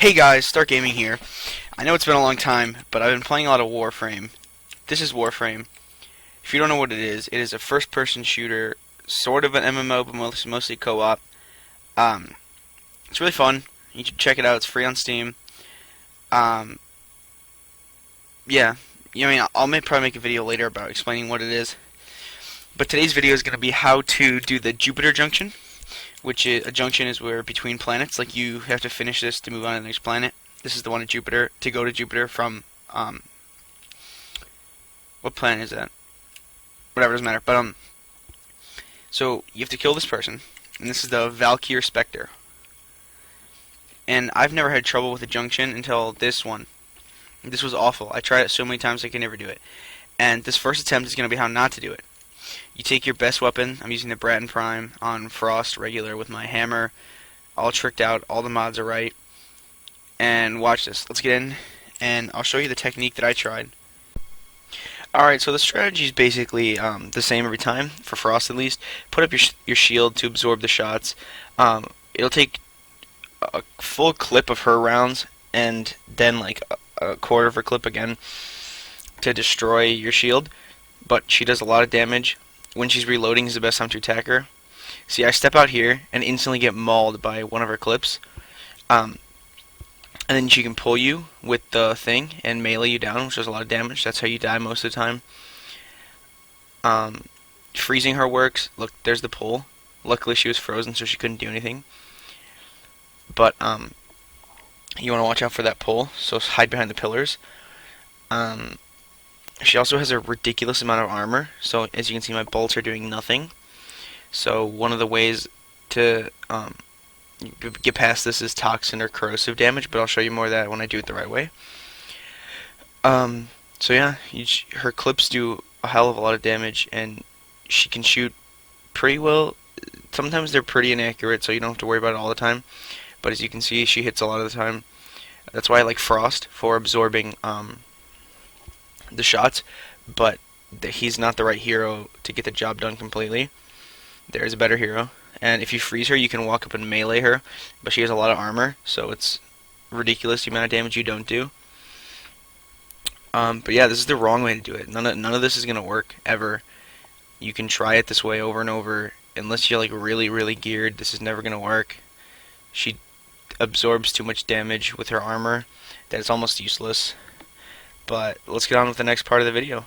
Hey guys, STARTGaming here. I know it's been a long time, but I've been playing a lot of Warframe. This is Warframe. If you don't know what it is a first-person shooter, sort of an MMO, but mostly co-op. It's really fun. You should check it out. It's free on Steam. Um, yeah, I'll probably make a video later about explaining what it is. But today's video is going to be how to do the Jupiter Junction, which is, a junction is where between planets, like you have to finish this to move on to the next planet. This is the one at Jupiter, to go to Jupiter from, what planet is that? Whatever, doesn't matter. But, so you have to kill this person, and this is the Valkyr Spectre. And I've never had trouble with the junction until this one. This was awful. I tried it so many times I could never do it. And this first attempt is going to be how not to do it. You take your best weapon. I'm using the Bratton Prime on Frost regular with my hammer. All tricked out. All the mods are right. And watch this. Let's get in, and I'll show you the technique that I tried. Alright, so the strategy is basically the same every time, for Frost at least. Put up your shield to absorb the shots. It'll take a full clip of her rounds, and then like a quarter of her clip again to destroy your shield. But she does a lot of damage. When she's reloading is the best time to attack her. See, I step out here and instantly get mauled by one of her clips. And then she can pull you with the thing and melee you down, which does a lot of damage. That's how you die most of the time. Freezing her works. Look, there's the pull. Luckily she was frozen, so she couldn't do anything. But you want to watch out for that pull, so hide behind the pillars. She also has a ridiculous amount of armor, so as you can see my bolts are doing nothing. So one of the ways to get past this is toxin or corrosive damage, but I'll show you more of that when I do it the right way. So yeah, her clips do a hell of a lot of damage, and she can shoot pretty well. Sometimes they're pretty inaccurate, so you don't have to worry about it all the time. But as you can see, she hits a lot of the time. That's why I like Frost for absorbing the shots, but he's not the right hero to get the job done completely. There's a better hero, and if you freeze her, you can walk up and melee her, but she has a lot of armor, so it's ridiculous the amount of damage you don't do. But yeah, this is the wrong way to do it. None of this is gonna work ever. You can try it this way over and over. Unless you're like really geared, this is never gonna work. She absorbs too much damage with her armor that it's almost useless. But let's get on with the next part of the video.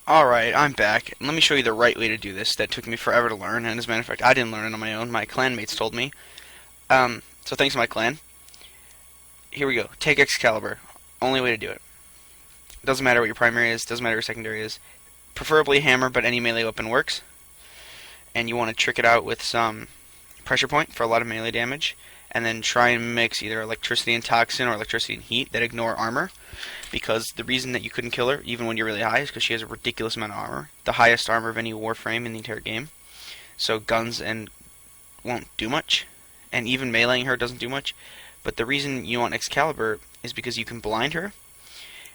Alright, I'm back. Let me show you the right way to do this. That took me forever to learn, and as a matter of fact, I didn't learn it on my own. My clanmates told me. So thanks to my clan. Here we go. Take Excalibur. Only way to do it. Doesn't matter what your primary is, doesn't matter what your secondary is. Preferably hammer, but any melee weapon works. And you want to trick it out with some pressure point for a lot of melee damage. And then try and mix either electricity and toxin or electricity and heat that ignore armor. Because the reason that you couldn't kill her, even when you're really high, is because she has a ridiculous amount of armor. The highest armor of any Warframe in the entire game. So guns and won't do much. And even meleeing her doesn't do much. But the reason you want Excalibur is because you can blind her.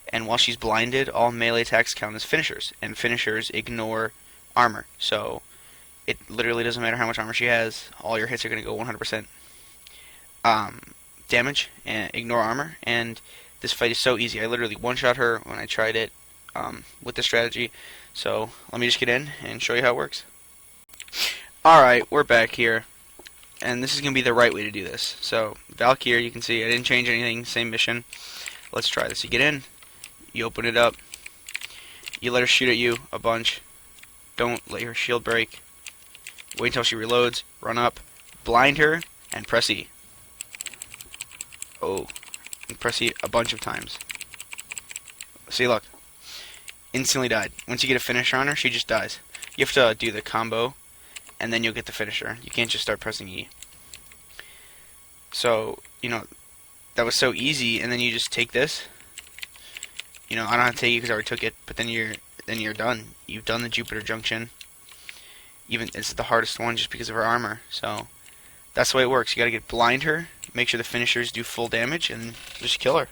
And while she's blinded, all melee attacks count as finishers. And finishers ignore armor. So it literally doesn't matter how much armor she has. All your hits are going to go 100%. Damage and ignore armor, and this fight is so easy. I literally one-shot her when I tried it with this strategy. So let me just get in and show you how it works. Alright, we're back here, and this is going to be the right way to do this. So Valkyr, you can see I didn't change anything, same mission. Let's try this. You get in, you open it up, you let her shoot at you a bunch, don't let her shield break, wait until she reloads, run up, blind her, and press E. Oh, and press E a bunch of times. See, look. Instantly died. Once you get a finisher on her, she just dies. You have to do the combo, and then you'll get the finisher. You can't just start pressing E. So, that was so easy, and then you just take this. I don't have to take it because I already took it, but then you're done. You've done the Jupiter Junction. Even it's the hardest one just because of her armor. So that's the way it works. You gotta blind her, make sure the finishers do full damage, and just kill her.